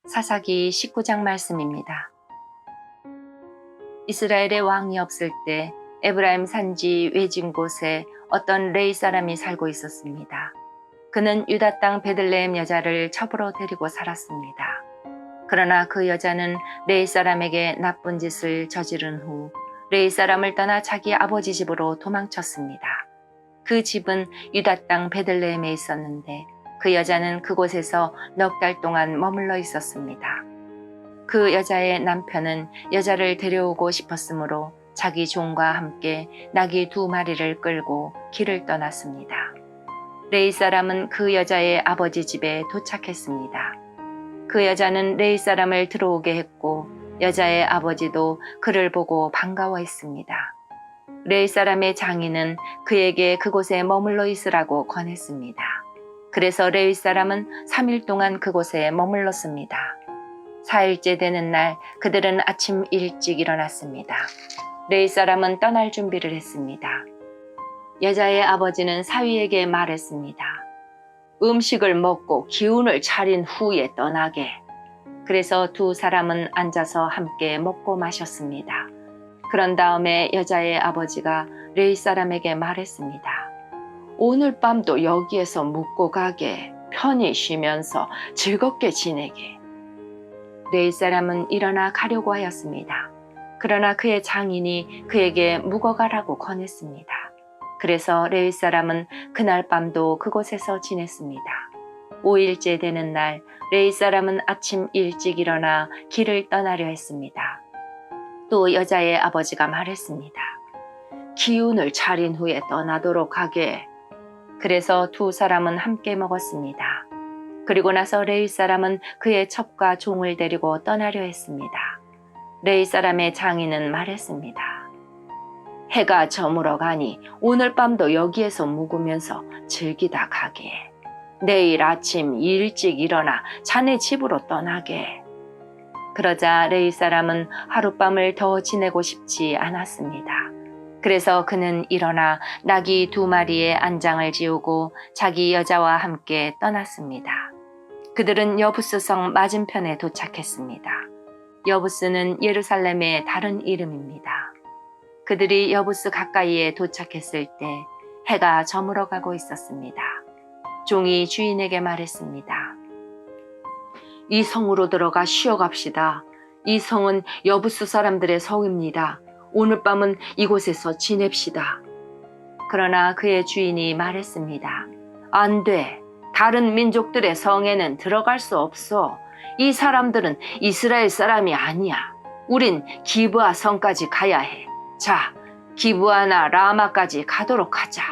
사사기 19장 말씀입니다. 이스라엘의 왕이 없을 때 에브라임 산지 외진 곳에 어떤 레위 사람이 살고 있었습니다. 그는 유다 땅 베들레헴 여자를 첩으로 데리고 살았습니다. 그러나 그 여자는 레위 사람에게 나쁜 짓을 저지른 후 레위 사람을 떠나 자기 아버지 집으로 도망쳤습니다. 그 집은 유다 땅 베들레헴에 있었는데 그 여자는 그곳에서 넉 달 동안 머물러 있었습니다. 그 여자의 남편은 여자를 데려오고 싶었으므로 자기 종과 함께 나귀 2마리를 끌고 길을 떠났습니다. 레위 사람은 그 여자의 아버지 집에 도착했습니다. 그 여자는 레위 사람을 들어오게 했고 여자의 아버지도 그를 보고 반가워했습니다. 레위 사람의 장인은 그에게 그곳에 머물러 있으라고 권했습니다. 그래서 레위 사람은 3일 동안 그곳에 머물렀습니다. 4일째 되는 날 그들은 아침 일찍 일어났습니다. 레위 사람은 떠날 준비를 했습니다. 여자의 아버지는 사위에게 말했습니다. 음식을 먹고 기운을 차린 후에 떠나게. 그래서 두 사람은 앉아서 함께 먹고 마셨습니다. 그런 다음에 여자의 아버지가 레위 사람에게 말했습니다. 오늘 밤도 여기에서 묵고 가게, 편히 쉬면서 즐겁게 지내게. 레위 사람은 일어나 가려고 하였습니다. 그러나 그의 장인이 그에게 묵어가라고 권했습니다. 그래서 레위 사람은 그날 밤도 그곳에서 지냈습니다. 5일째 되는 날 레위 사람은 아침 일찍 일어나 길을 떠나려 했습니다. 또 여자의 아버지가 말했습니다. 기운을 차린 후에 떠나도록 하게. 그래서 두 사람은 함께 먹었습니다. 그리고 나서 레위 사람은 그의 첩과 종을 데리고 떠나려 했습니다. 레위 사람의 장인은 말했습니다. 해가 저물어 가니 오늘 밤도 여기에서 묵으면서 즐기다 가게. 내일 아침 일찍 일어나 자네 집으로 떠나게. 그러자 레위 사람은 하룻밤을 더 지내고 싶지 않았습니다. 그래서 그는 일어나 나귀 2마리의 안장을 지우고 자기 여자와 함께 떠났습니다. 그들은 여부스 성 맞은편에 도착했습니다. 여부스는 예루살렘의 다른 이름입니다. 그들이 여부스 가까이에 도착했을 때 해가 저물어 가고 있었습니다. 종이 주인에게 말했습니다. 이 성으로 들어가 쉬어갑시다. 이 성은 여부스 사람들의 성입니다. 오늘 밤은 이곳에서 지냅시다. 그러나 그의 주인이 말했습니다. 안 돼. 다른 민족들의 성에는 들어갈 수 없어. 이 사람들은 이스라엘 사람이 아니야. 우린 기브아 성까지 가야 해. 자, 기브아나 라마까지 가도록 하자.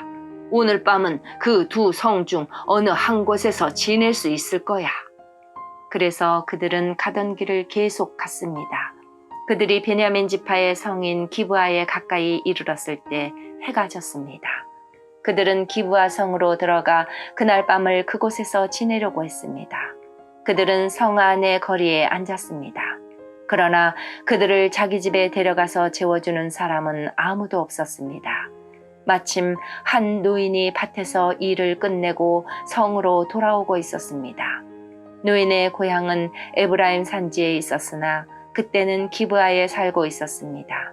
오늘 밤은 그 2 성 중 어느 한 곳에서 지낼 수 있을 거야. 그래서 그들은 가던 길을 계속 갔습니다. 그들이 베냐민 지파의 성인 기브아에 가까이 이르렀을 때 해가 졌습니다. 그들은 기브아 성으로 들어가 그날 밤을 그곳에서 지내려고 했습니다. 그들은 성 안의 거리에 앉았습니다. 그러나 그들을 자기 집에 데려가서 재워주는 사람은 아무도 없었습니다. 마침 한 노인이 밭에서 일을 끝내고 성으로 돌아오고 있었습니다. 노인의 고향은 에브라임 산지에 있었으나 그때는 기브아에 살고 있었습니다.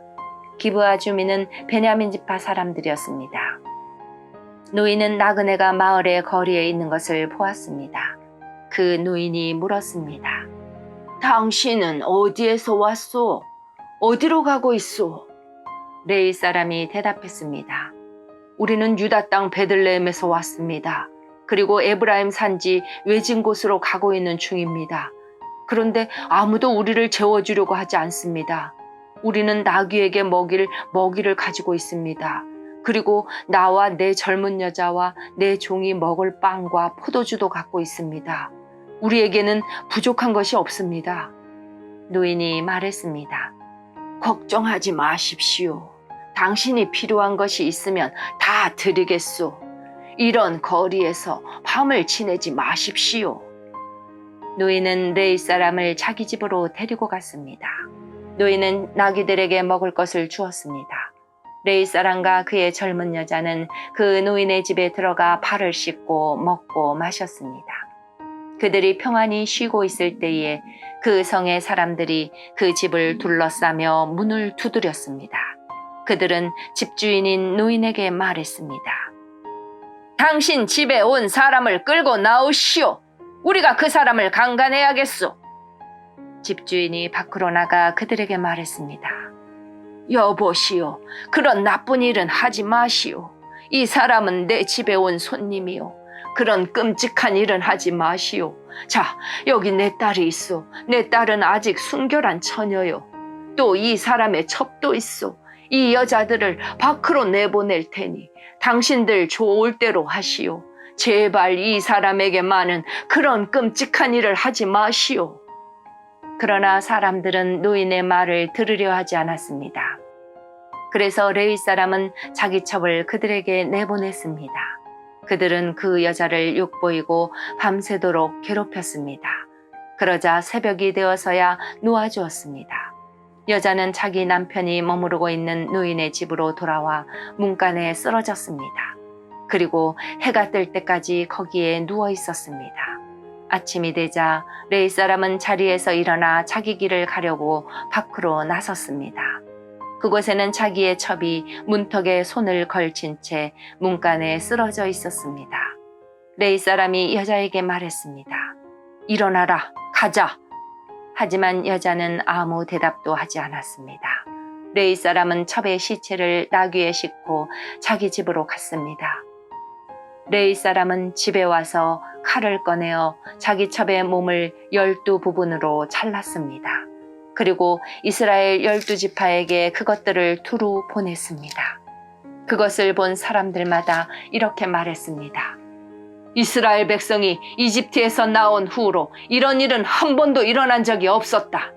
기브아 주민은 베냐민 지파 사람들이었습니다. 노인은 나그네가 마을의 거리에 있는 것을 보았습니다. 그 노인이 물었습니다. 당신은 어디에서 왔소? 어디로 가고 있소? 레위 사람이 대답했습니다. 우리는 유다 땅 베들레헴에서 왔습니다. 그리고 에브라임 산지 외진 곳으로 가고 있는 중입니다. 그런데 아무도 우리를 재워주려고 하지 않습니다. 우리는 나귀에게 먹일 먹이를 가지고 있습니다. 그리고 나와 내 젊은 여자와 내 종이 먹을 빵과 포도주도 갖고 있습니다. 우리에게는 부족한 것이 없습니다. 노인이 말했습니다. 걱정하지 마십시오. 당신이 필요한 것이 있으면 다 드리겠소. 이런 거리에서 밤을 지내지 마십시오. 노인은 레위 사람을 자기 집으로 데리고 갔습니다. 노인은 나귀들에게 먹을 것을 주었습니다. 레위 사람과 그의 젊은 여자는 그 노인의 집에 들어가 발을 씻고 먹고 마셨습니다. 그들이 평안히 쉬고 있을 때에 그 성의 사람들이 그 집을 둘러싸며 문을 두드렸습니다. 그들은 집주인인 노인에게 말했습니다. 당신 집에 온 사람을 끌고 나오시오. 우리가 그 사람을 강간해야겠소. 집주인이 밖으로 나가 그들에게 말했습니다. 여보시오, 그런 나쁜 일은 하지 마시오. 이 사람은 내 집에 온 손님이오. 그런 끔찍한 일은 하지 마시오. 자, 여기 내 딸이 있어. 내 딸은 아직 순결한 처녀요. 또 이 사람의 첩도 있어. 이 여자들을 밖으로 내보낼 테니 당신들 좋을 대로 하시오. 제발 이 사람에게만은 그런 끔찍한 일을 하지 마시오. 그러나 사람들은 노인의 말을 들으려 하지 않았습니다. 그래서 레위 사람은 자기 첩을 그들에게 내보냈습니다. 그들은 그 여자를 욕보이고 밤새도록 괴롭혔습니다. 그러자 새벽이 되어서야 놓아주었습니다. 여자는 자기 남편이 머무르고 있는 노인의 집으로 돌아와 문간에 쓰러졌습니다. 그리고 해가 뜰 때까지 거기에 누워 있었습니다. 아침이 되자 레위 사람은 자리에서 일어나 자기 길을 가려고 밖으로 나섰습니다. 그곳에는 자기의 첩이 문턱에 손을 걸친 채 문간에 쓰러져 있었습니다. 레위 사람이 여자에게 말했습니다. 일어나라, 가자. 하지만 여자는 아무 대답도 하지 않았습니다. 레위 사람은 첩의 시체를 나귀에 싣고 자기 집으로 갔습니다. 레위 사람은 집에 와서 칼을 꺼내어 자기 첩의 몸을 12부분으로 잘랐습니다. 그리고 이스라엘 12지파에게 그것들을 두루 보냈습니다. 그것을 본 사람들마다 이렇게 말했습니다. 이스라엘 백성이 이집트에서 나온 후로 이런 일은 한 번도 일어난 적이 없었다.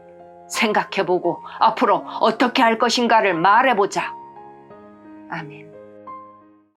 생각해보고 앞으로 어떻게 할 것인가를 말해보자. 아멘.